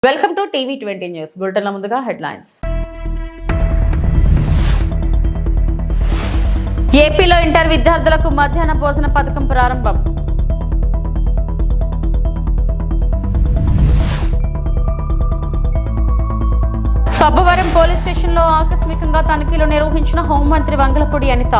Welcome to టీవీ20 news బులెటిన్ల ముందుగా headlines. ఏపీలో inter విద్యార్థులకు మధ్యాహ్న భోజన పథకం ప్రారంభం. సబ్బవరం పోలీస్ స్టేషన్లో ఆకస్మికంగా తనిఖీలు నిర్వహించిన హోంమంత్రి వంగలపూడి అనిత.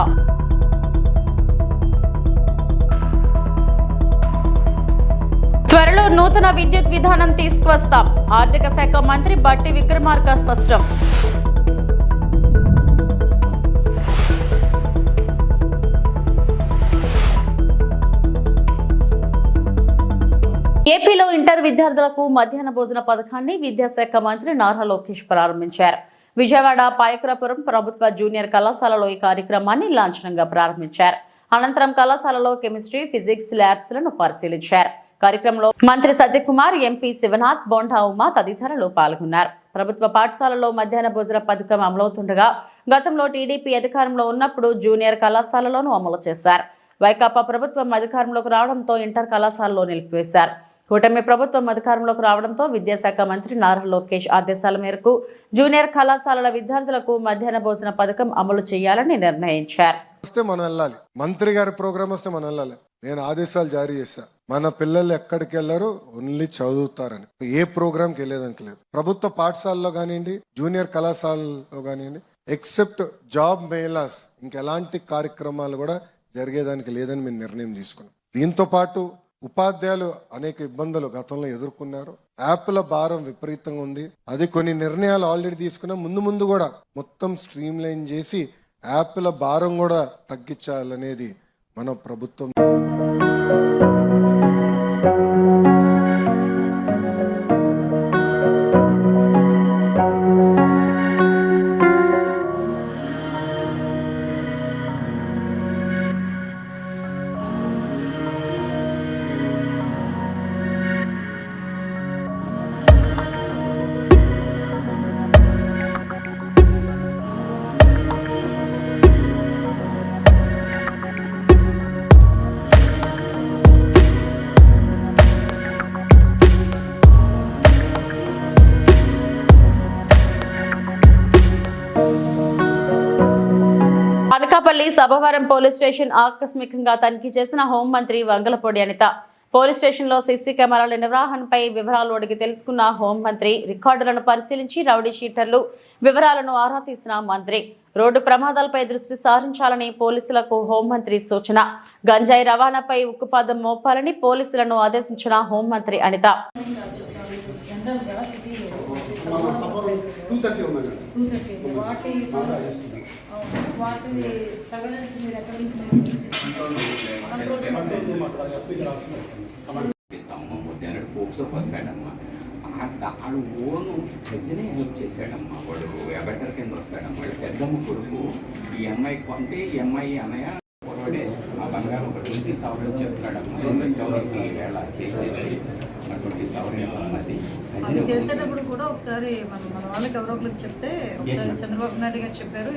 త్వరలో నూతన విద్యుత్ విధానం తీసుకువస్తాం. ఆర్థిక శాఖ మంత్రి బట్టి విక్రమార్క స్పష్టం. ఏపీలో ఇంటర్ విద్యార్థులకు మధ్యాహ్న భోజన పథకాన్ని విద్యాశాఖ మంత్రి నారా లోకేష్ ప్రారంభించారు. విజయవాడ పాయకురాపురం ప్రభుత్వ జూనియర్ కళాశాలలో ఈ కార్యక్రమాన్ని లాంఛనంగా ప్రారంభించారు. అనంతరం కళాశాలలో కెమిస్ట్రీ, ఫిజిక్స్ ల్యాబ్స్ లను పరిశీలించారు. కార్యక్రమంలో మంత్రి సత్యకుమార్, ఎంపీ శివనాథ్, బోండా ఉమా తదితరులు పాల్గొన్నారు. ప్రభుత్వ పాఠశాలలో మధ్యాహ్న భోజన పథకం అమలవుతుండగా గతంలో టీడీపీ అధికారంలో ఉన్నప్పుడు జూనియర్ కళాశాలలోనూ అమలు చేశారు. వైకాపా ప్రభుత్వం అధికారంలోకి రావడంతో ఇంటర్ కళాశాలలో నిలిపివేశారు. కూటమి ప్రభుత్వం అధికారంలోకి రావడంతో విద్యాశాఖ మంత్రి నారా లోకేష్ ఆదేశాల మేరకు జూనియర్ కళాశాలల విద్యార్థులకు మధ్యాహ్న భోజన పథకం అమలు చేయాలని నిర్ణయించారు. మంత్రి గారి ప్రోగ్రామ్ వస్తే మనం వెళ్ళాలి. నేను ఆదేశాలు జారీ చేశా, మన పిల్లలు ఎక్కడికి వెళ్ళారు, ఓన్లీ చదువుతారని. ఏ ప్రోగ్రామ్కి వెళ్ళేదానికి లేదు. ప్రభుత్వ పాఠశాలలో కానివ్వండి, జూనియర్ కళాశాలలో కానివ్వండి, ఎక్సెప్ట్ జాబ్ మేళాస్ ఇంకెలాంటి కార్యక్రమాలు కూడా జరిగేదానికి లేదని మేము నిర్ణయం తీసుకున్నాం. దీంతో పాటు ఉపాధ్యాయులు అనేక ఇబ్బందులు గతంలో ఎదుర్కొన్నారు. యాప్ల భారం విపరీతంగా ఉంది. అది కొన్ని నిర్ణయాలు ఆల్రెడీ తీసుకున్నాం. ముందు కూడా మొత్తం స్ట్రీమ్ లైన్ చేసి యాప్ల భారం కూడా తగ్గించాలనేది మన ప్రభుత్వం. అనకాపల్లి సభవరం పోలీస్ స్టేషన్ ఆకస్మికంగా తనిఖీ చేసిన హోంమంత్రి వంగలపూడి అనిత. పోలీస్ స్టేషన్ లో సీసీ కెమెరాల నిర్వహణపై వివరాలు అడిగి తెలుసుకున్న హోంమంత్రి రికార్డులను పరిశీలించి రౌడీ షీటర్లు వివరాలను ఆరా తీసిన మంత్రి రోడ్డు ప్రమాదాలపై దృష్టి సారించాలని పోలీసులకు హోంమంత్రి సూచన. గంజాయి రవాణాపై ఉక్కుపాదం మోపాలని పోలీసులను ఆదేశించిన హోంమంత్రి అనిత. పోక్సోకి వస్తాడమ్మా, వాడు ఓను ప్రజనే హెల్ప్ చేశాడమ్మా. వాడు ఎబెటర్ కింద వస్తాడమ్మా. వాడు పెద్దమ్మ కొడుకు. ఈ అమ్మాయి కొంటే ఈ అమ్మాయి అన్నయ్య పొరవడే ఆ బంగారం ఒక 20 సవరణ చెప్తాడమ్మా. ఎవరికి వేళ చేసేసి 20 సవరణ అన్నది అది చేసేటప్పుడు కూడా ఒకసారి మన వాళ్ళకి ఎవరో ఒకరికి చెప్తే ఒకసారి చంద్రబాబు నాయుడు గారు చెప్పారు.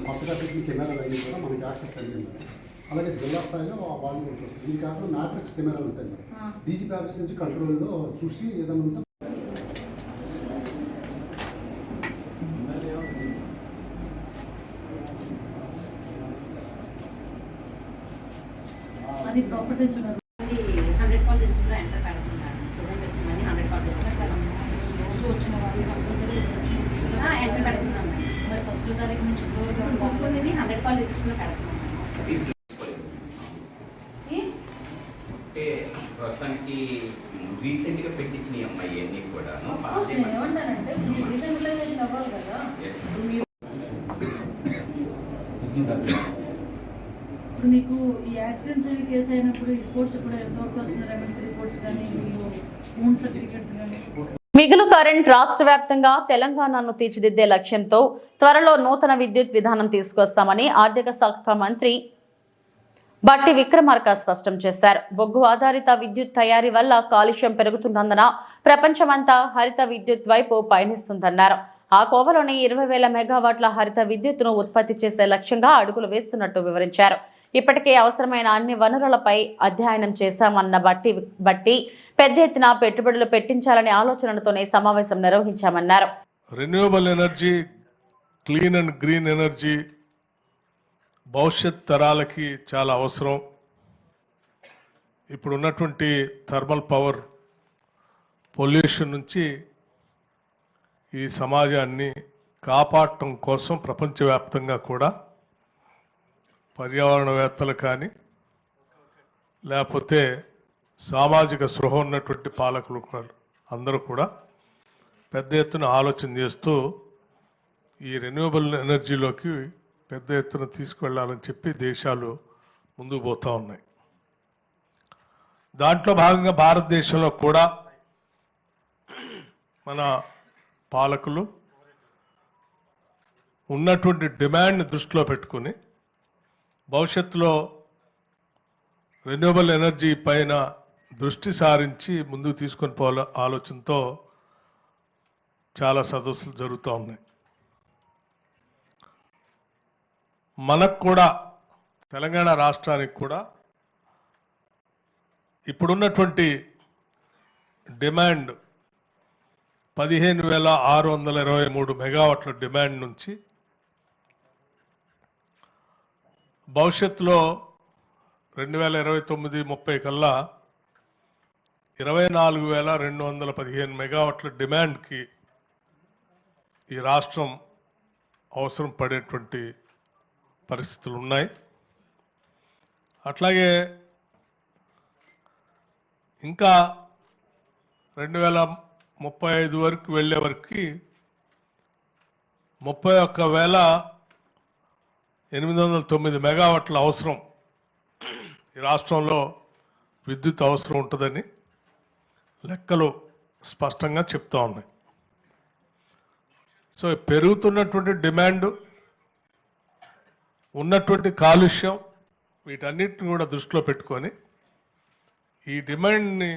కొత్తగా పెట్టిన కెమెరాలు అన్నీ కూడా మనకి యాక్సెస్ కలిగింది. అలాగే జిల్లా స్థాయిలో వాళ్ళు ఉంటుంది. దీని కాకుండా మ్యాట్రిక్స్ కెమెరాలు ఉంటాయి మేడం. డీజీపీ ఆఫీస్ నుంచి కంట్రోల్లో చూసి ఏదైనా ఉంటే అది ప్రాపర్టీస్ ఉన్నారు. మరి ఫస్ట్ తారీఖు నుంచి ప్రస్తుతానికి రీసెంట్ గా పెట్టించిన అమ్మాయి అన్ని కూడా ఏమంటారంటే రీసెంట్లైజేషన్ అవ్వాలి కదా. ఇప్పుడు మీకు ఈ యాక్సిడెంట్స్ కేసు అయినప్పుడు రిపోర్ట్స్ ఇప్పుడు ఎంతవరకు వస్తున్నారు? ఎమ్మెల్సీ రిపోర్ట్స్ కానీ, వీళ్ళు ఓన్ సర్టిఫికేట్స్ కానీ మిగులు కరెంట్ రాష్ట్ర వ్యాప్తంగా తెలంగాణను తీర్చిదిద్దే లక్ష్యంతో త్వరలో నూతన విద్యుత్ విధానం తీసుకొస్తామని ఆర్థిక శాఖ మంత్రి బట్టి విక్రమార్క స్పష్టం చేశారు. బొగ్గు ఆధారిత విద్యుత్ తయారీ వల్ల కాలుష్యం పెరుగుతున్నందున ప్రపంచమంతా హరిత విద్యుత్ వైపు పయనిస్తుందన్నారు. ఆ కోవలోని 20,000 మెగావాట్ల హరిత విద్యుత్తును ఉత్పత్తి చేసే లక్ష్యంగా అడుగులు వేస్తున్నట్టు వివరించారు. ఇప్పటికే అవసరమైన అన్ని వనరులపై అధ్యయనం చేశామన్న బట్టి పెద్ద ఎత్తున పెట్టుబడులు పెట్టించాలనే ఆలోచనతోనే సమావేశం నిర్వహించామన్నారు. Renewable energy, clean and green energy భవిష్యత్ తరాలకి చాలా అవసరం. ఇప్పుడు ఉన్నటువంటి థర్మల్ పవర్ పొల్యూషన్ నుంచి ఈ సమాజాన్ని కాపాడటం కోసం ప్రపంచవ్యాప్తంగా కూడా పర్యావరణవేత్తలు కానీ లేకపోతే సామాజిక స్పృహ ఉన్నటువంటి పాలకులు అందరూ కూడా పెద్ద ఎత్తున ఆలోచన చేస్తూ ఈ రెన్యూవబుల్ ఎనర్జీలోకి పెద్ద ఎత్తున తీసుకువెళ్ళాలని చెప్పి దేశాలు ముందుకు పోతూ ఉన్నాయి. దాంట్లో భాగంగా భారతదేశంలో కూడా మన పాలకులు ఉన్నటువంటి డిమాండ్ని దృష్టిలో పెట్టుకుని భవిష్యత్తులో రెన్యూవబుల్ ఎనర్జీ పైన దృష్టి సారించి ముందుకు తీసుకొని పోవాల ఆలోచనతో చాలా సదస్సులు జరుగుతూ ఉన్నాయి. మనకు కూడా తెలంగాణ రాష్ట్రానికి కూడా ఇప్పుడున్నటువంటి డిమాండ్ 15,623 మెగావాట్ల డిమాండ్ నుంచి భవిష్యత్తులో 2029-30 కల్లా 24,215 మెగావాట్ల డిమాండ్కి ఈ రాష్ట్రం అవసరం పడేటువంటి పరిస్థితులు ఉన్నాయి. అట్లాగే ఇంకా 2035 వరకు వెళ్ళే వరకు 31,809 మెగావాట్ల అవసరం ఈ రాష్ట్రంలో విద్యుత్ అవసరం ఉంటుందని లెక్కలు స్పష్టంగా చెప్తా ఉన్నాయి. సో పెరుగుతున్నటువంటి డిమాండ్, ఉన్నటువంటి కాలుష్యం, వీటన్నిటిని కూడా దృష్టిలో పెట్టుకొని ఈ డిమాండ్ని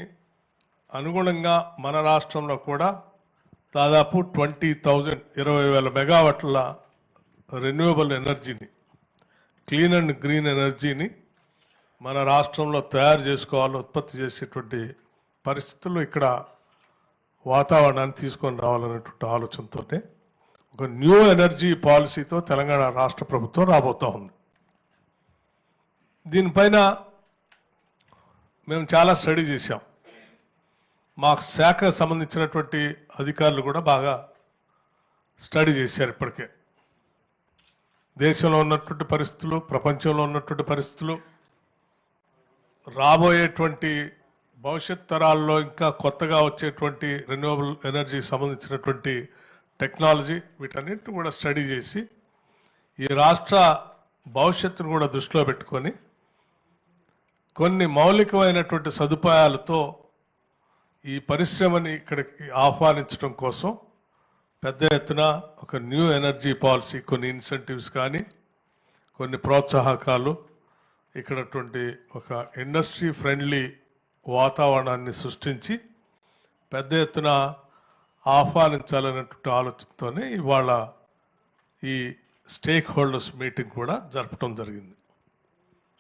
అనుగుణంగా మన రాష్ట్రంలో కూడా దాదాపు 20,000 మెగావాట్ల రెన్యూవబుల్ ఎనర్జీని, క్లీన్ అండ్ గ్రీన్ ఎనర్జీని మన రాష్ట్రంలో తయారు చేసుకోవాలి, ఉత్పత్తి చేసేటువంటి పరిస్థితుల్లో ఇక్కడ వాతావరణాన్ని తీసుకొని రావాలనేటువంటి ఆలోచనతోనే ఒక న్యూ ఎనర్జీ పాలసీతో తెలంగాణ రాష్ట్ర ప్రభుత్వం రాబోతూ ఉంది. దీనిపైన మేము చాలా స్టడీ చేశాం. మా శాఖకు సంబంధించినటువంటి అధికారులు కూడా బాగా స్టడీ చేశారు. ఇప్పటికే దేశంలో ఉన్నటువంటి పరిస్థితులు, ప్రపంచంలో ఉన్నటువంటి పరిస్థితులు, రాబోయేటువంటి భవిష్యత్ తరాల్లో ఇంకా కొత్తగా వచ్చేటువంటి రెన్యూవబుల్ ఎనర్జీ సంబంధించినటువంటి టెక్నాలజీ, వీటన్నిటిని కూడా స్టడీ చేసి ఈ రాష్ట్ర భవిష్యత్తును కూడా దృష్టిలో పెట్టుకొని కొన్ని మౌలికమైనటువంటి సదుపాయాలతో ఈ పరిశ్రమని ఇక్కడికి ఆహ్వానించడం కోసం పెద్ద ఎత్తున ఒక న్యూ ఎనర్జీ పాలసీ, కొన్ని ఇన్సెంటివ్స్ కానీ కొన్ని ప్రోత్సాహకాలు, ఇక్కడటువంటి ఒక ఇండస్ట్రీ ఫ్రెండ్లీ వాతావరణాన్ని సృష్టించి పెద్ద ఎత్తున ఆహ్వానించాలనేటువంటి ఆలోచనతోనే ఇవాళ ఈ స్టేక్ హోల్డర్స్ మీటింగ్ కూడా జరపడం జరిగింది.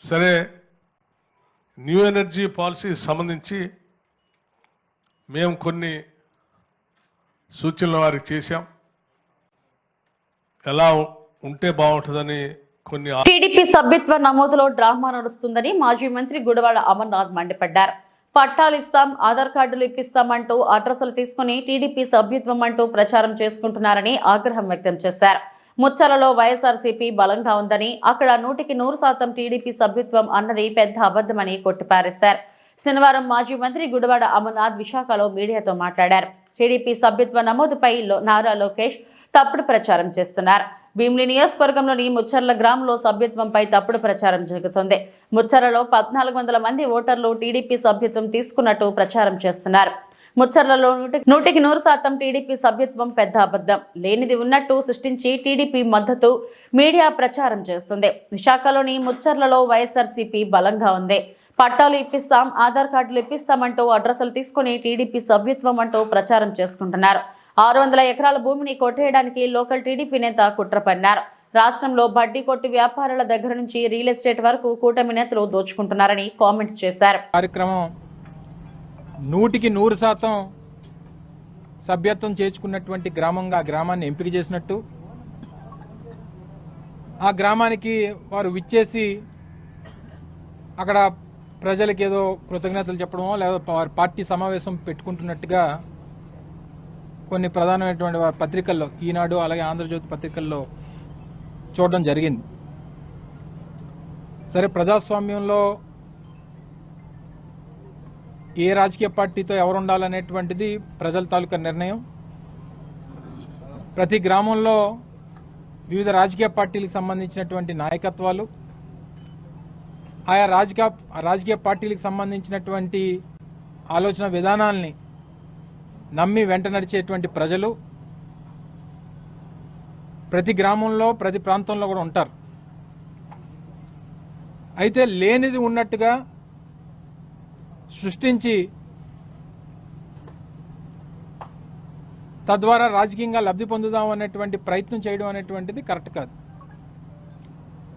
సరే, న్యూ ఎనర్జీ పాలసీ సంబంధించి మేము కొన్ని సూచనలు వారికి చేశాం. ఎలా ఉంటే బాగుంటుందని కొన్ని. టీడీపీ సభ్యత్వ నమోదులో డ్రామా నడుస్తుందని మాజీ మంత్రి గుడివాడ అమర్నాథ్ మండిపడ్డారు. పట్టాలు ఇస్తాం, ఆధార్ కార్డులు ఇప్పిస్తామంటూ అడ్రస్లు తీసుకుని టీడీపీ సభ్యత్వం అంటూ ప్రచారం చేసుకుంటున్నారని ఆగ్రహం వ్యక్తం చేశారు. ముచ్చలలో వైఎస్ఆర్సీపీ బలంగా ఉందని, అక్కడ 100% టీడీపీ సభ్యత్వం అన్నది పెద్ద అబద్ధమని కొట్టిపారేశారు. శనివారం మాజీ మంత్రి గుడివాడ అమర్నాథ్ విశాఖలో మీడియాతో మాట్లాడారు. టీడీపీ సభ్యత్వ నమోదుపై నారా లోకేష్ తప్పుడు ప్రచారం చేస్తున్నారు. భీమిలి నియోజకవర్గంలోని ముచ్చర్ల గ్రామంలో సభ్యత్వంపై తప్పుడు ప్రచారం జరుగుతోంది. ముచ్చర్లలో 1,400 మంది ఓటర్లు టీడీపీ సభ్యత్వం తీసుకున్నట్టు ప్రచారం చేస్తున్నారు. ముచ్చర్లలో 100% టీడీపీ సభ్యత్వం పెద్ద అబద్ధం, లేనిది ఉన్నట్టు సృష్టించి టీడీపీ మద్దతు మీడియా ప్రచారం చేస్తుంది. విశాఖలోని ముచ్చర్లలో వైఎస్ఆర్సీపీ బలంగా ఉంది. పట్టాలు ఇప్పిస్తాం, ఆధార్ కార్డులు ఇప్పిస్తామంటూ అడ్రస్లు తీసుకుని టీడీపీ సభ్యత్వం అంటూ ప్రచారం చేసుకుంటున్నారు. 600 ఎకరాల భూమిని కొట్టేయడానికి లోకల్ టీడీపీ నేత కుట్ర పన్నారు. రాష్ట్రంలో బడ్డీ కొట్టు వ్యాపారుల దగ్గర నుంచి రియల్ ఎస్టేట్ వరకు కూటమి నేతలు దోచుకుంటున్నారని కామెంట్స్ చేశారు. కార్యక్రమం 100% సభ్యత్వం చేర్చుకున్నటువంటి గ్రామంగా గ్రామాన్ని ఎంపిక చేసినట్టు, ఆ గ్రామానికి వారు విచ్చేసి అక్కడ ప్రజలకు ఏదో కృతజ్ఞతలు చెప్పడమో లేదా వారి పార్టీ సమావేశం పెట్టుకుంటున్నట్టుగా కొన్ని ప్రధానమైనటువంటి వారి పత్రికల్లో, ఈనాడు అలాగే ఆంధ్రజ్యోతి పత్రికల్లో చూడడం జరిగింది. సరే, ప్రజాస్వామ్యంలో ఏ రాజకీయ పార్టీతో ఎవరు ఉండాలనేటువంటిది ప్రజల తాలూకా నిర్ణయం. ప్రతి గ్రామంలో వివిధ రాజకీయ పార్టీలకు సంబంధించినటువంటి నాయకత్వాలు, ఆయా రాజకీయ పార్టీలకు సంబంధించినటువంటి ఆలోచన విధానాల్ని నమ్మి వెంట నడిచేటువంటి ప్రజలు ప్రతి గ్రామంలో ప్రతి ప్రాంతంలో కూడా ఉంటారు. అయితే లేనిది ఉన్నట్టుగా సృష్టించి తద్వారా రాజకీయంగా లబ్ధి పొందుదాం అనేటువంటి ప్రయత్నం చేయడం అనేటువంటిది కరెక్ట్ కాదు.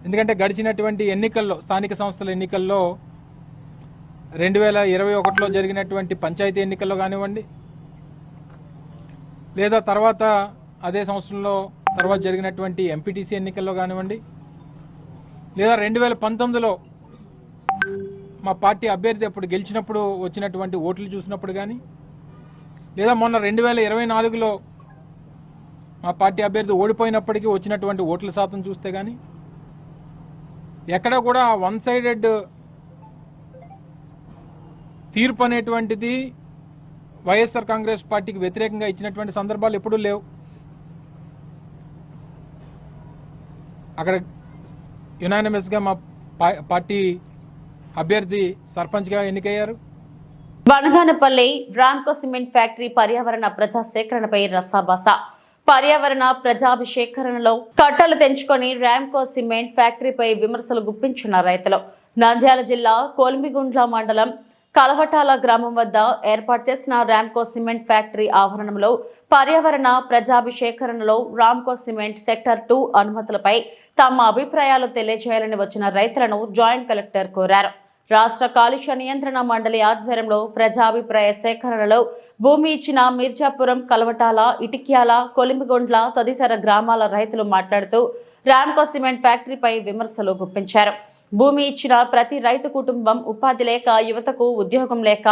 ఎందుకంటే గడిచినటువంటి ఎన్నికల్లో, స్థానిక సంస్థల ఎన్నికల్లో 2021లో జరిగినటువంటి పంచాయతీ ఎన్నికల్లో కానివ్వండి, లేదా తర్వాత అదే సంవత్సరంలో తర్వాత జరిగినటువంటి ఎంపీటీసీ ఎన్నికల్లో కానివ్వండి, లేదా 2019లో మా పార్టీ అభ్యర్థి అప్పుడు గెలిచినప్పుడు వచ్చినటువంటి ఓట్లు చూసినప్పుడు కానీ, లేదా మొన్న 2024లో మా పార్టీ అభ్యర్థి ఓడిపోయినప్పటికీ వచ్చినటువంటి ఓట్ల శాతం చూస్తే కానీ ఎక్కడ కూడా వన్ సైడెడ్ తీర్పు అనేటువంటిది వైఎస్ఆర్ కాంగ్రెస్ పార్టీకి వ్యతిరేకంగా ఇచ్చినటువంటి సందర్భాలు ఎప్పుడూ లేవు. అక్కడ యునానిమస్గా మా పార్టీ అభ్యర్థి సర్పంచ్గా ఎన్నికయ్యారు. వనగానపల్లి రామ్కో సిమెంట్ ఫ్యాక్టరీ పర్యావరణ ప్రజా సేకరణపై రసాబస. పర్యావరణ ప్రజాభిషేకరణలో కట్టలు తెంచుకొని రామ్కో సిమెంట్ ఫ్యాక్టరీపై విమర్శలు గుప్పించిన రైతులు. నంద్యాల జిల్లా కోల్మిగుండ్ల మండలం కలవటాల గ్రామం వద్ద ఏర్పాటు చేసిన రామ్కో సిమెంట్ ఫ్యాక్టరీ ఆవరణంలో పర్యావరణ ప్రజాభిషేకరణలో రామ్కో సిమెంట్ సెక్టర్ 2 అనుమతులపై తమ అభిప్రాయాలు తెలియజేయాలని వచ్చిన రైతులను జాయింట్ కలెక్టర్ కోరారు. రాష్ట్ర కాలుష్య నియంత్రణ మండలి ఆధ్వర్యంలో ప్రజాభిప్రాయ సేకరణలో భూమి ఇచ్చిన మిర్జాపురం, కలవటాల, ఇటిక్యాల, కొలిమిగొండ్ల తదితర గ్రామాల రైతులు మాట్లాడుతూ రామ్కో సిమెంట్ ఫ్యాక్టరీపై విమర్శలు గుప్పించారు. భూమి ఇచ్చిన ప్రతి రైతు కుటుంబం ఉపాధి లేక, యువతకు ఉద్యోగం లేక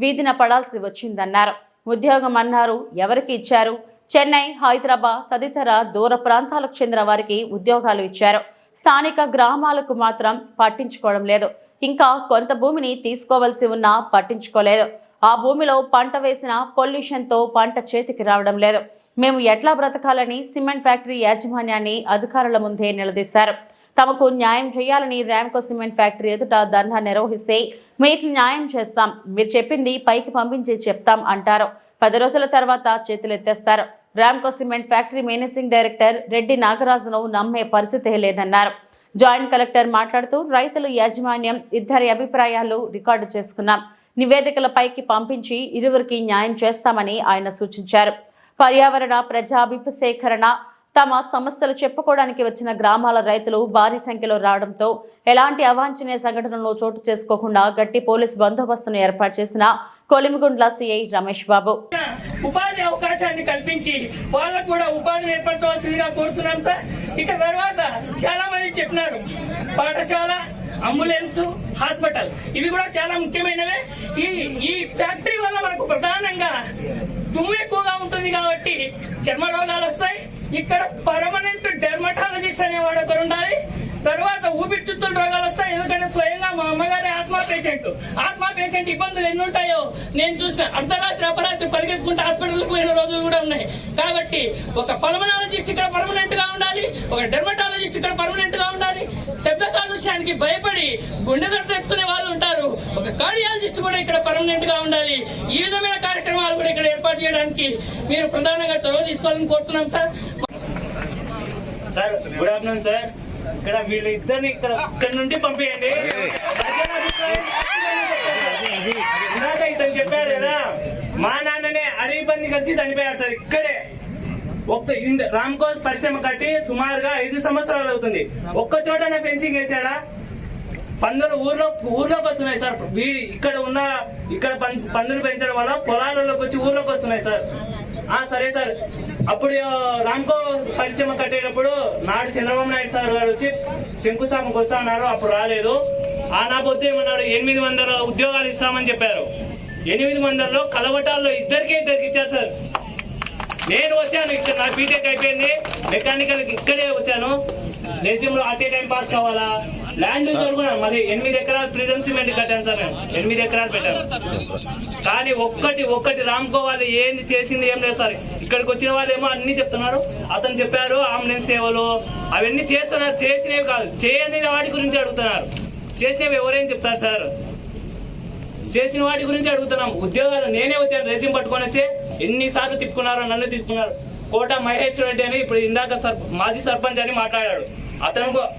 వీధిన పడాల్సి వచ్చిందన్నారు. ఉద్యోగం అన్నారు, ఎవరికి ఇచ్చారు? చెన్నై, హైదరాబాద్ తదితర దూర ప్రాంతాలకు చెందిన వారికి ఉద్యోగాలు ఇచ్చారు. స్థానిక గ్రామాలకు మాత్రం పట్టించుకోవడం లేదు. ఇంకా కొంత భూమిని తీసుకోవాల్సి ఉన్నా పట్టించుకోలేదు. ఆ భూమిలో పంట వేసిన పొల్యూషన్తో పంట చేతికి రావడం లేదు. మేము ఎట్లా బ్రతకాలని సిమెంట్ ఫ్యాక్టరీ యాజమాన్యాన్ని అధికారుల ముందే నిలదీశారు. తమకు న్యాయం చేయాలని రామ్కో సిమెంట్ ఫ్యాక్టరీ ఎదుట ధర్నా నిర్వహిస్తే మీకు న్యాయం చేస్తాం, మీరు చెప్పింది పైకి పంపించి చెప్తాం అంటారు. 10 రోజుల తర్వాత చేతులెత్తేస్తారు. Ramco cement factory managing director Reddy నాగరాజును నమ్మే పరిస్థితే లేదన్నారు. జాయింట్ కలెక్టర్ మాట్లాడుతూ రైతులు, యాజమాన్యం ఇద్దరి అభిప్రాయాలు రికార్డు చేసుకున్నాం. నివేదికల పైకి పంపించి ఇరువురికి న్యాయం చేస్తామని ఆయన సూచించారు. పర్యావరణ ప్రజాభిషేకరణ తమ సమస్యలు చెప్పుకోవడానికి వచ్చిన గ్రామాల రైతులు భారీ సంఖ్యలో రావడంతో ఎలాంటి అవాంఛనీయ సంఘటనలు చోటు చేసుకోకుండా గట్టి పోలీస్ బందోబస్తును ఏర్పాటు చేసిన కొలిమిగుండ్ల సిఐ రమేష్ బాబు. ఉపాధి అవకాశాన్ని కల్పించి వాళ్ళకు కూడా ఉపాధిని ఏర్పరచవలసిందిగా కోరుతున్నాం సార్. ఇక తర్వాత చాలా మంది చెప్పినారు, పాఠశాల, అంబులెన్స్, హాస్పిటల్ ఇవి కూడా చాలా ముఖ్యమైనవే. ఈ ఫ్యాక్టరీ వల్ల మనకు ప్రధానంగా దుమ్ము ఎక్కువగా ఉంటుంది కాబట్టి చర్మ రోగాలు వస్తాయి. ఇక్కడ పర్మనెంట్ డెర్మటాలజిస్ట్ అనేవాడు ఒకరు ఉండాలి. తర్వాత ఊపిరితిత్తుల రోగాలు వస్తాయి. ఎందుకంటే స్వయంగా మా అమ్మగారి ఆస్మా పేషెంట్ ఇబ్బందులు ఎన్ని ఉంటాయో నేను చూసిన. అర్ధరాత్రి అపరాత్రి పరిగెత్తుకుంటే హాస్పిటల్కి పోయిన రోజులు కూడా ఉన్నాయి. కాబట్టి ఒక పల్మనాలజిస్ట్ ఇక్కడ పర్మనెంట్ గా ఉండాలి, ఒక డెర్మటాలజిస్ట్ ఇక్కడ పర్మనెంట్ గా ఉండాలి. శబ్ద కాలుష్యానికి భయపడి గుండె దడ తెచ్చుకునే వాళ్ళు ఉంటారు. ఒక ఒక కార్డియాలజిస్ట్ కూడా ఇక్కడ పర్మనెంట్ గా ఉండాలి. ఈ విధమైన కార్యక్రమాలు కూడా ఇక్కడ ఏర్పాటు చేయడానికి మీరు ప్రధానంగా చొరవ తీసుకోవాలని కోరుతున్నాం sir. Sir good afternoon sir. ఇక్కడ వీళ్ళు ఇద్దరిని ఇక్కడ నుండి పంపేయండి. ఇందాక ఇతను చెప్పారు కదా, మా నాన్ననే అడవి పంది కలిసి చనిపోయారు సార్. ఇక్కడే రామ్కో పరిశ్రమ కట్టి సుమారుగా 5 సంవత్సరాలు అవుతుంది. ఒక్క చోట ఫెన్సింగ్ వేసాడా? పందులు ఊర్లోకి వస్తున్నాయి సార్. ఇక్కడ పందులు పెంచడం వల్ల పొలాలలోకి వచ్చి ఊర్లోకి వస్తున్నాయి సార్. సరే సార్, అప్పుడు రామ్కో పరిశ్రమ కట్టేటప్పుడు నాడు చంద్రబాబు నాయుడు సార్ గారు వచ్చి శంకుస్థాపనకు వస్తా అన్నారు. అప్పుడు రాలేదు. నా పొద్దు ఏమన్నారు, 800 ఉద్యోగాలు ఇస్తామని చెప్పారు. 800లో కలవటాల్లో ఇద్దరికి ఇచ్చారు సార్. నేను వచ్చాను, ఇక్కడ నా బీటెక్ అయిపోయింది, మెకానికల్ ఇక్కడే వచ్చాను. దేశంలో అటే టైం పాస్ కావాలా? ల్యాండ్ జరుగుతున్నాను. మళ్ళీ 8 ఎకరాలు ప్రిజన్ సిమెంట్ కట్టాను సార్. నేను 8 ఎకరాలు పెట్టాను. కానీ ఒక్కటి రామ్కో వాళ్ళు ఏంది చేసింది ఏం లేదు సార్. ఇక్కడికి వచ్చిన వాళ్ళు ఏమో అన్ని చెప్తున్నారు. అతను చెప్పారు అంబులెన్స్ సేవలు అవన్నీ చేస్తున్నారు. చేసినవి కాదు, చేయని వాటి గురించి అడుగుతున్నారు. చేసినవి ఎవరేం చెప్తారు సార్? చేసిన వాటి గురించి అడుగుతున్నాం. ఉద్యోగాలు నేనే వచ్చాను, రెజ్యూమ్ పట్టుకొని వచ్చి ఎన్నిసార్లు తిప్పుకున్నారో, నన్ను తిప్పుకున్నారు. కోట మహేష్ రెడ్డి అని ఇప్పుడు ఇందాక మాజీ సర్పంచ్ అని మాట్లాడాడు.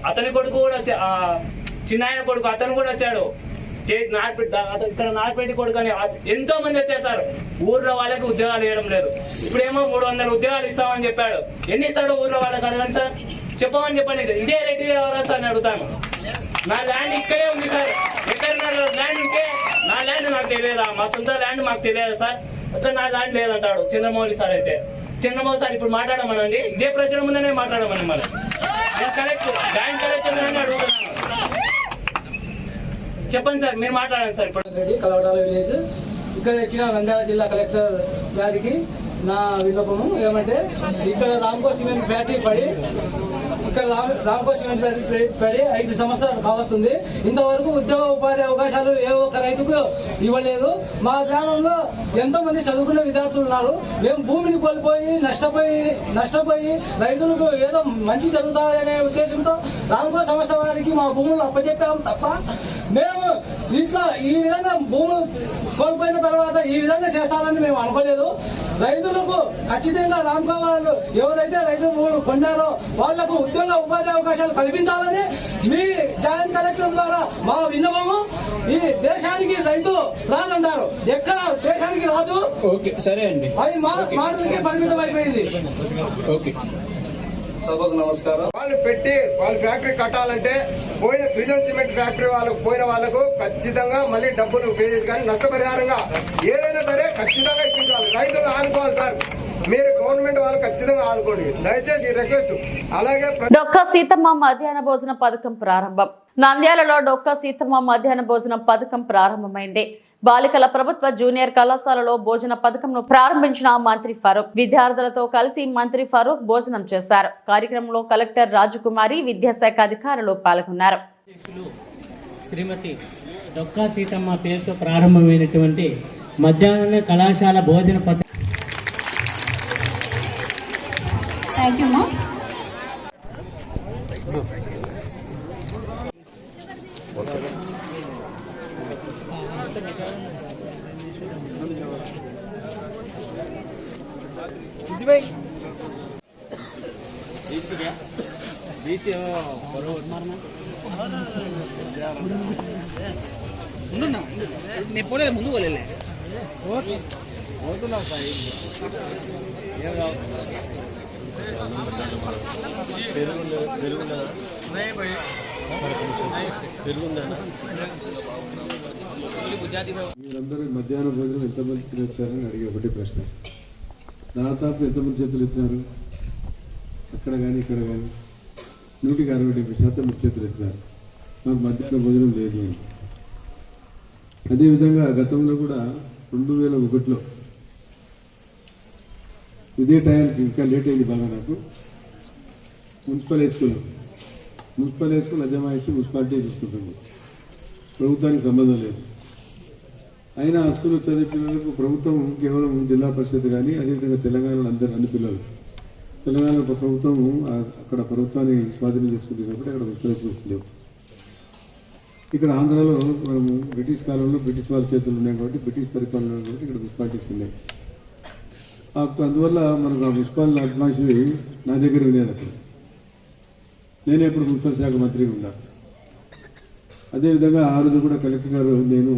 అతని కొడుకు కూడా చిన్నాయన కొడుకు అతను కూడా వచ్చాడు. ఇక్కడ నార్పేట కొడుకు అని ఎంతో మంది వచ్చారు సార్. ఊర్లో వాళ్ళకి ఉద్యోగాలు ఇవ్వడం లేదు. ఇప్పుడేమో 300 ఉద్యోగాలు ఇస్తామని చెప్పాడు. ఎన్ని ఇస్తాడు ఊర్లో వాళ్ళకి అడగండి సార్, చెప్పమని చెప్పండి. ఇదే రెడ్డి ఎవరా సార్ అని అడుగుతాను. నా ల్యాండ్ ఇక్కడే ఉంది సార్. ఎక్కడైనా ల్యాండ్ ఉంటే నా ల్యాండ్ నాకు తెలియదా? మా సొంత ల్యాండ్ మాకు తెలియదు సార్. అట్లా నా ల్యాండ్ లేదంటాడు చంద్రమౌళి సార్. అయితే చంద్రమౌళి సార్ ఇప్పుడు మాట్లాడమనండి, ఇదే ప్రజల ముందనే మాట్లాడమని. మనం కరెక్ట్ ల్యాండ్ కరెక్ట్ అని అడుగుతున్నాను. చెప్పండి సార్, మీరు మాట్లాడండి సార్. ఇప్పుడు కలవటాల విలేజ్ ఇక్కడ ఇచ్చిన నంద్యాల జిల్లా కలెక్టర్ గారికి నా విన్నపము ఏమంటే, ఇక్కడ రామ్కో సిమెంట్ ఫ్యాక్టరీ పడి 5 సంవత్సరాలు కావస్తుంది. ఇంతవరకు ఉద్యోగ ఉపాధి అవకాశాలు ఏ ఒక్క రైతుకు ఇవ్వలేదు. మా గ్రామంలో ఎంతో మంది చదువుకునే విద్యార్థులు ఉన్నారు. మేము భూమిని కోల్పోయి నష్టపోయి రైతులకు ఏదో మంచి జరుగుతాయనే ఉద్దేశంతో రామ్కో సంస్థ వారికి మా భూములు అప్పచెప్పాము తప్ప, మేము ఇంట్లో ఈ విధంగా భూములు కోల్పోయిన తర్వాత ఈ విధంగా చేస్తామని మేము అనుకోలేదు. రైతులకు ఖచ్చితంగా రామ్కో వాళ్ళు ఎవరైతే రైతు భూములు కొన్నారో వాళ్లకు ఉద్యోగ ఉపాధి అవకాశాలు కల్పించాలని మీ జాయింట్ కలెక్టర్ ద్వారా మా విన్నపము. ఈ దేశానికి రైతు రాదంటారు, ఎక్కడ దేశానికి రాదు. ఓకే సరే అండి, అది మాటలకే పరిమితం అయిపోయింది. ఓకే. సభకు నమస్కారం. వాళ్ళు ఫ్యాక్టరీ కట్టాలంటే పోయిన ఫ్రిజన్ సిమెంట్ ఫ్యాక్టరీ పోయిన వాళ్ళకు ఖచ్చితంగా మళ్ళీ డబ్బులు పే చేసి కానీ నష్టపరిహారంగా ఏదైనా సరే ఖచ్చితంగా ఇప్పించాలి. రైతులు ఆదుకోవాలి సార్. మీరు గవర్నమెంట్ వాళ్ళు ఖచ్చితంగా ఆదుకోండి దయచేసి రిక్వెస్ట్. అలాగే డొక్కా సీతమ్మ మధ్యాహ్న భోజన పథకం ప్రారంభం. నంద్యాలలో డొక్కా సీతమ్మ మధ్యాహ్న భోజన పథకం ప్రారంభమైంది. బాలికల ప్రభుత్వ జూనియర్ కళాశాలలో భోజన పథకంను ప్రారంభించిన మంత్రి ఫరూక్ విద్యార్థులతో కలిసి మంత్రి ఫరూక్ భోజనం చేశారు. కార్యక్రమంలో కలెక్టర్ రాజకుమారి, విద్యాశాఖ అధికారులు పాల్గొన్నారు. శ్రీమతి డొక్కా సీతమ్మ పేరుతో ప్రారంభమైనటువంటి మధ్యాహ్న కళాశాల భోజన పథకం. ముందు పోలే మీరందరూ మధ్యాహ్న భోజనం ఎంతమంది వచ్చారని అడిగే ఒకటి ప్రశ్న. దాదాపు ఎంతమంది చేతులు ఎత్తినారు? అక్కడ కానీ ఇక్కడ కానీ 167% చేతులు ఎత్తినారు. మాకు మధ్యాహ్న భోజనం లేదు అని. అదేవిధంగా గతంలో కూడా 2001లో ఇదే టైంకి, ఇంకా లేట్ అయింది బాగా నాకు, మున్సిపల్ హై స్కూల్ అజమాయిషి మున్సిపాలిటీ చూసుకుంటుంది, ప్రభుత్వానికి సంబంధం లేదు. అయినా ఆ స్కూల్లో చదివే పిల్లలకు ప్రభుత్వం కేవలం జిల్లా పరిషత్ కానీ అదేవిధంగా తెలంగాణలో అన్ని పిల్లలు తెలంగాణ ప్రభుత్వం అక్కడ ప్రభుత్వాన్ని స్వాధీనం చేసుకుంది కాబట్టి అక్కడ మున్సిపల్ స్కూల్స్ లేవు. ఇక్కడ ఆంధ్రాలో మనము బ్రిటిష్ కాలంలో బ్రిటిష్ వాళ్ళ చేతులు ఉన్నాయి కాబట్టి బ్రిటిష్ పరిపాలన కాబట్టి ఇక్కడ మున్సిపాలిటీస్ ఉన్నాయి. అందువల్ల మనకు ఆ మున్సిపాలిటీ అడ్మాయిషి నా దగ్గర ఉండేది. అప్పుడు నేనే ఇప్పుడు మున్సిపల్ శాఖ మంత్రిగా ఉన్నా. అదేవిధంగా ఆ రోజు కూడా కలెక్టర్ గారు నేను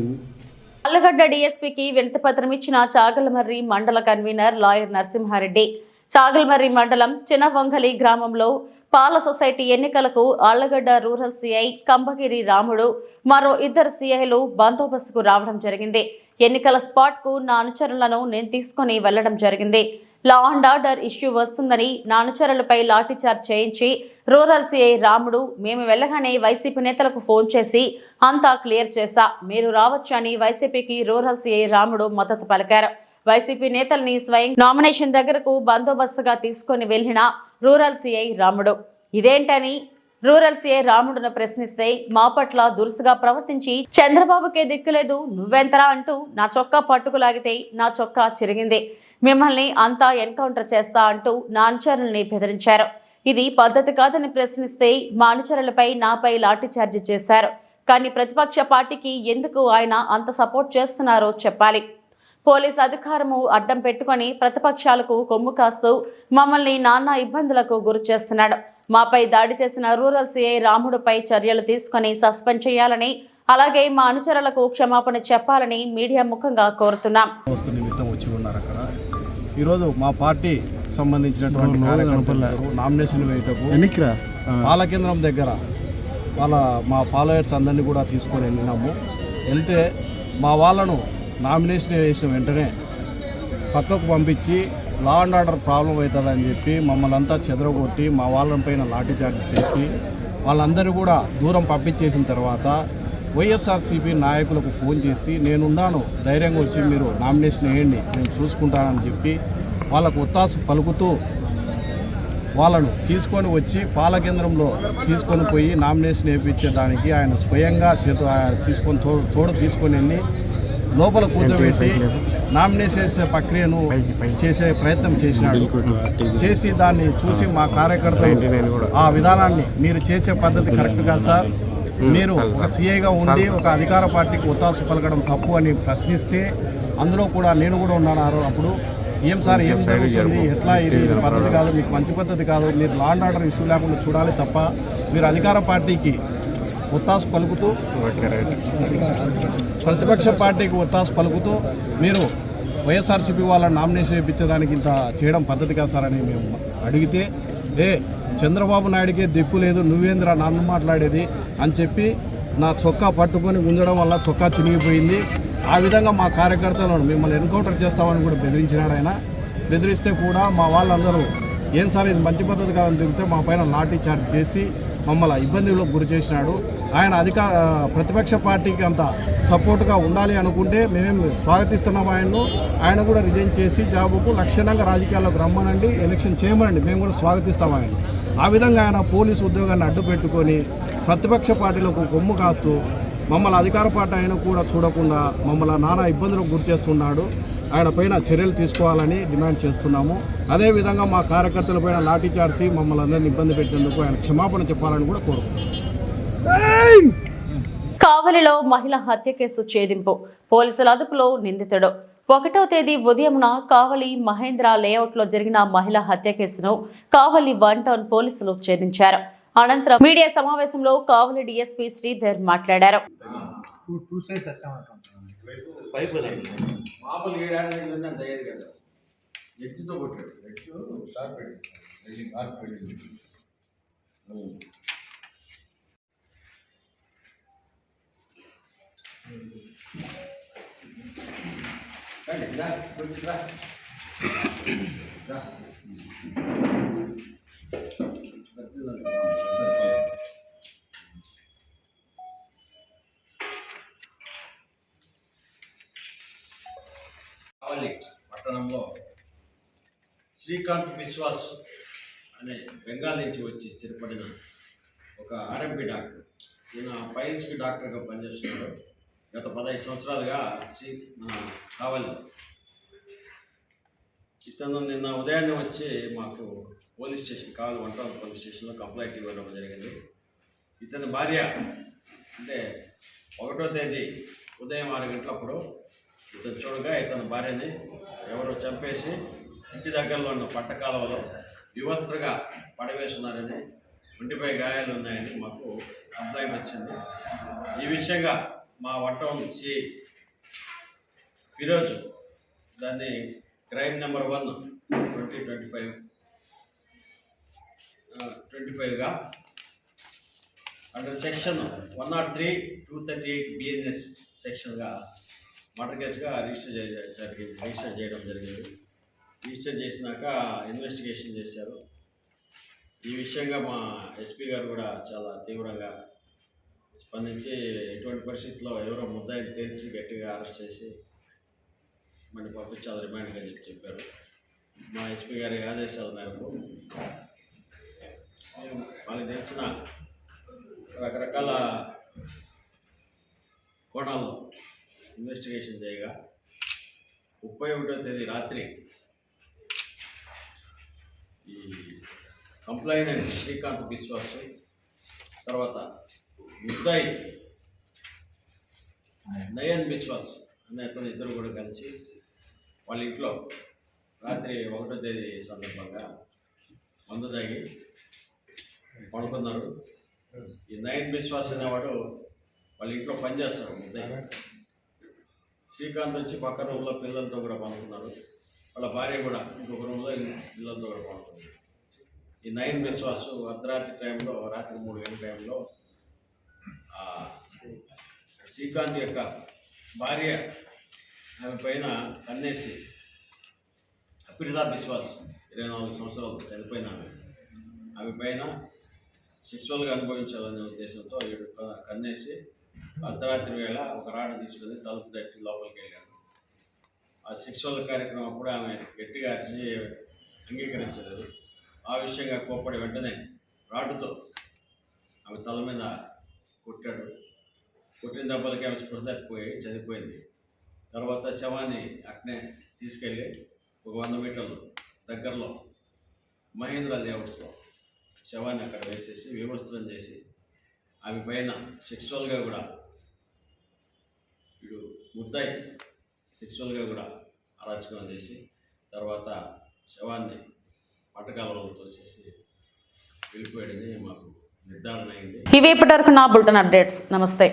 ఆళ్లగడ్డ డీఎస్పీకి వినతి పత్రం ఇచ్చిన చాగల్మర్రి మండల కన్వీనర్ లాయర్ నరసింహారెడ్డి. చాగల్మర్రి మండలం చిన్నవంగలి గ్రామంలో పాల సొసైటీ ఎన్నికలకు ఆళ్లగడ్డ రూరల్ సిఐ కంబగిరి రాముడు మరో 2 సిఐలు బందోబస్తుకు రావడం జరిగింది. ఎన్నికల స్పాట్ కు నా అనుచరులను నేను తీసుకుని వెళ్లడం జరిగింది. లా అండ్ ఆర్డర్ ఇష్యూ వస్తుందని నా అనుచరులపై లాఠీచార్జ్ చేయించి రూరల్ సిఐ రాముడు మేము వెళ్లగానే వైసీపీ నేతలకు ఫోన్ చేసి అంతా క్లియర్ చేశా, మీరు రావచ్చు అని వైసీపీకి రూరల్ సిఐ రాముడు మద్దతు పలికారు. వైసీపీ నేతల్ని స్వయం నామినేషన్ దగ్గరకు బందోబస్తుగా తీసుకుని వెళ్లిన రూరల్ సిఐ రాముడు ఇదేంటని రూరల్ సిఐ రాముడును ప్రశ్నిస్తే మా పట్ల దురుసుగా ప్రవర్తించి చంద్రబాబుకే దిక్కులేదు నువ్వెంతరా అంటూ నా చొక్కా పట్టుకులాగితే నా చొక్కా చిరిగింది, మిమ్మల్ని అంతా ఎన్కౌంటర్ చేస్తా అంటూ నా అనుచరుల్ని బెదిరించారు. ఇది పద్ధతి కాదని ప్రశ్నిస్తే మా అనుచరులపై నాపై లాఠీచార్జి చేశారు. కానీ ప్రతిపక్ష పార్టీకి ఎందుకు ఆయన అంత సపోర్ట్ చేస్తున్నారో చెప్పాలి. పోలీస్ అధికారము అడ్డం పెట్టుకుని ప్రతిపక్షాలకు కొమ్ము కాస్తూ మమ్మల్ని నానా ఇబ్బందులకు గురి చేస్తున్నాడు. మాపై దాడి చేసిన రూరల్ సిఐ రాముడుపై చర్యలు తీసుకుని సస్పెండ్ చేయాలని, అలాగే మా అనుచరులకు క్షమాపణ చెప్పాలని మీడియా ముఖంగా కోరుతున్నాం. ఈరోజు మా పార్టీ సంబంధించినటువంటి కార్యకర్తలు నామినేషన్ వేయటకు పాల కేంద్రం దగ్గర మా ఫాలోయర్స్ అందరినీ కూడా తీసుకొని వెళ్ళినాము. వెళ్తే మా వాళ్ళను నామినేషన్ వేసిన వెంటనే పక్కకు పంపించి లా అండ్ ఆర్డర్ ప్రాబ్లం అవుతుందని చెప్పి మమ్మల్ని అంతా చెదరగొట్టి మా వాళ్ళపైన లాఠీచార్జ్ చేసి వాళ్ళందరూ కూడా దూరం పంపించేసిన తర్వాత వైఎస్ఆర్సీపీ నాయకులకు ఫోన్ చేసి నేనున్నాను, ధైర్యంగా వచ్చి మీరు నామినేషన్ వేయండి, నేను చూసుకుంటానని చెప్పి వాళ్ళకు ఒత్తాసు పలుకుతూ వాళ్ళను తీసుకొని వచ్చి పాల కేంద్రంలో తీసుకొని పోయి నామినేషన్ వేయించడానికి ఆయన స్వయంగా తోడు తీసుకొని వెళ్ళి లోపల కూర్చోబెట్టి నామినేషన్ ప్రక్రియను చేసే ప్రయత్నం చేసినాడు. చేసి దాన్ని చూసి మా కార్యకర్తలు ఆ విధానాన్ని మీరు చేసే పద్ధతి కరెక్ట్ కాదు సార్, మీరు ఒక సీఐగా ఉండి ఒక అధికార పార్టీకి ఒత్తాసు పలకడం తప్పు అని ప్రశ్నిస్తే అందులో కూడా నేను కూడా ఉన్నాను. అప్పుడు ఏం సార్ ఏం జరుగుతుంది, ఎట్లా ఇది పద్ధతి కాదు, మీకు మంచి పద్ధతి కాదు, మీరు లా అండ్ ఆర్డర్ ఇష్యూ లేకుండా చూడాలి తప్ప మీరు అధికార పార్టీకి ఒత్తాసు పలుకుతూ ప్రతిపక్ష పార్టీకి ఒత్తాసు పలుకుతూ మీరు వైఎస్ఆర్సీపీ వాళ్ళ నామినేషన్ వేయించడానికి ఇంత చేయడం పద్ధతి కాదు సార్ అని మేము అడిగితే, చంద్రబాబు నాయుడికే దిక్కు లేదు, నువ్వేంద్రా నన్ను మాట్లాడేది అని చెప్పి నా చొక్కా పట్టుకొని గుంజడం వల్ల చొక్కా చినిగిపోయింది. ఆ విధంగా మా కార్యకర్తలను మిమ్మల్ని ఎన్కౌంటర్ చేస్తామని కూడా బెదిరించినాడు ఆయన. బెదిరిస్తే కూడా మా వాళ్ళందరూ ఏం సార్ ఇది మంచి పద్ధతి కాదని తిరిగితే మా పైన లాఠీ చార్జ్ చేసి మమ్మల్ని ఇబ్బందులకు గురి చేసినాడు. ఆయన ప్రతిపక్ష పార్టీకి అంత సపోర్ట్గా ఉండాలి అనుకుంటే మేమేం స్వాగతిస్తున్నాం ఆయన్ను. ఆయన కూడా రిజైన్ చేసి జాబుకు లక్షణంగా రాజకీయాల్లోకి రమ్మనండి, ఎలక్షన్ చేయమనండి, మేము కూడా స్వాగతిస్తాం ఆయన. ఆ విధంగా ఆయన పోలీసు ఉద్యోగాన్ని అడ్డు పెట్టుకొని ప్రతిపక్ష పార్టీలకు కొమ్ము కాస్తూ మమ్మల్ని అధికార పార్టీ ఆయన కూడా చూడకుండా మమ్మల్ని నానా ఇబ్బందులకు గురి చేస్తున్నాడు. ఆయన పైన చర్యలు తీసుకోవాలని డిమాండ్ చేస్తున్నాము. అదేవిధంగా మా కార్యకర్తల పైన లాఠీచార్జి మమ్మల్ని అందరినీ ఇబ్బంది పెట్టినందుకు ఆయన క్షమాపణ చెప్పాలని కూడా కోరుకుంటున్నాం. కావలిలో మహిళ హత్య కేసు ఛేదింపు, పోలీసుల అదుపులో నిందితుడు. 1వ తేదీ ఉదయంన కావలి మహేంద్ర లేఅవుట్ లో జరిగిన మహిళా హత్య కేసును కావలి 1 టౌన్ పోలీసులు ఛేదించారు. అనంతరం మీడియా సమావేశంలో కావలి డీఎస్పీ శ్రీధర్ మాట్లాడారు. కావలి పట్టణంలో శ్రీకాంత్ విశ్వాస్ అనే బెంగాల్ నుంచి వచ్చి స్థిరపడిన ఒక ఆర్ఎంపీ డాక్టర్, ఈయన పైల్స్కి డాక్టర్గా పనిచేస్తున్నాడు. గత 15 సంవత్సరాలుగా కావలి. ఇతను నిన్న ఉదయాన్నే వచ్చి మాకు పోలీస్ స్టేషన్ కావలి 1 టౌన్ పోలీస్ స్టేషన్లో కంప్లైంట్ ఇవ్వడం జరిగింది. ఇతని భార్య అంటే 1వ తేదీ ఉదయం 6 గంటలప్పుడు ఇతను చూడగా ఇతని భార్యని ఎవరో చంపేసి ఇంటి దగ్గరలో ఉన్న పట్ట కాలువలో వివస్త్రగా పడవేస్తున్నారని, ఒంటిపై గాయాలు ఉన్నాయని మాకు కంప్లైంట్ వచ్చింది. ఈ విషయంగా మా వట్టం సి ఫిరోజు దాన్ని క్రైమ్ నెంబర్ 1 2025గా అండర్ సెక్షన్ 103/238 BNS సెక్షన్గా మర్డర్ కేసుగా రిజిస్టర్ చేయడం జరిగింది. రిజిస్టర్ చేసినాక ఇన్వెస్టిగేషన్ చేశారు. ఈ విషయంగా మా ఎస్పీ గారు కూడా చాలా తీవ్రంగా స్పందించి ఎటువంటి పరిస్థితుల్లో ఎవరో ముద్దాయిని తేల్చి గట్టిగా అరెస్ట్ చేసి మళ్ళీ పంపించాలి రిమాండ్గా చెప్పారు. మా ఎస్పీ గారి ఆదేశాల మేరకు వాళ్ళకి తెలిసిన రకరకాల కోణాల్లో ఇన్వెస్టిగేషన్ చేయగా 31వ తేదీ రాత్రి ఈ కంప్లైనెంట్ శ్రీకాంత్ బిశ్వాస్ తర్వాత ముద్దాయి నయన్ బిశ్వాస్ అనే అతను ఇద్దరు కూడా కలిసి వాళ్ళ ఇంట్లో రాత్రి 1వ తేదీ సందర్భంగా మందు తాగి పడుకున్నారు. ఈ నయన్ బిశ్వాస్ అనేవాడు వాళ్ళ ఇంట్లో పనిచేస్తారు. ముద్దాయి శ్రీకాంత్ వచ్చి పక్క రూమ్లో పిల్లలతో కూడా పడుకున్నారు. వాళ్ళ భార్య కూడా ఇంకొక రూమ్లో పిల్లలతో కూడా పడుకున్నారు. ఈ నయన్ బిశ్వాస్ అర్ధరాత్రి టైంలో, రాత్రి 3 గంటల టైంలో శ్రీకాంత్ యొక్క భార్య ఆమె పైన కన్నేసి అప్రిదా బిశ్వాస్ 24 సంవత్సరాలు చనిపోయిన ఆమె పైన సెక్సువల్గా అనుభవించాలనే ఉద్దేశంతో వీడు కన్నేసి అర్ధరాత్రి వేళ ఒక రాడ్ తీసుకుని తలుపు తట్టి లోపలికి వెళ్ళాడు. ఆ సెక్సువల్ కార్యక్రమం అప్పుడు ఆమె గట్టిగా అరిచి అంగీకరించలేదు. ఆ విషయంగా కోప్పడి వెంటనే రాడ్డుతో ఆమె తల మీద కొట్టాడు. కొట్టిన దెబ్బలకి ఆమె స్పృహ తప్పిపోయి చనిపోయింది. తర్వాత శవాన్ని అట్నే తీసుకెళ్ళి ఒక 100 మీటర్లు దగ్గరలో మహేంద్ర లేఅవుట్స్లో శవాన్ని అక్కడ వేసేసి వివస్త్రం చేసి ఆమె పైన సెక్సువల్గా కూడా వీడు ముద్దాయి సెక్సువల్గా కూడా అరాచకం చేసి తర్వాత శవాన్ని పట్టకాలలో తోసేసి వెళ్ళిపోయాడని మాకు నిర్ధారణ అయింది. ఇవి ఇప్పటివరకు నా బులెటిన్ అప్డేట్స్. నమస్తే.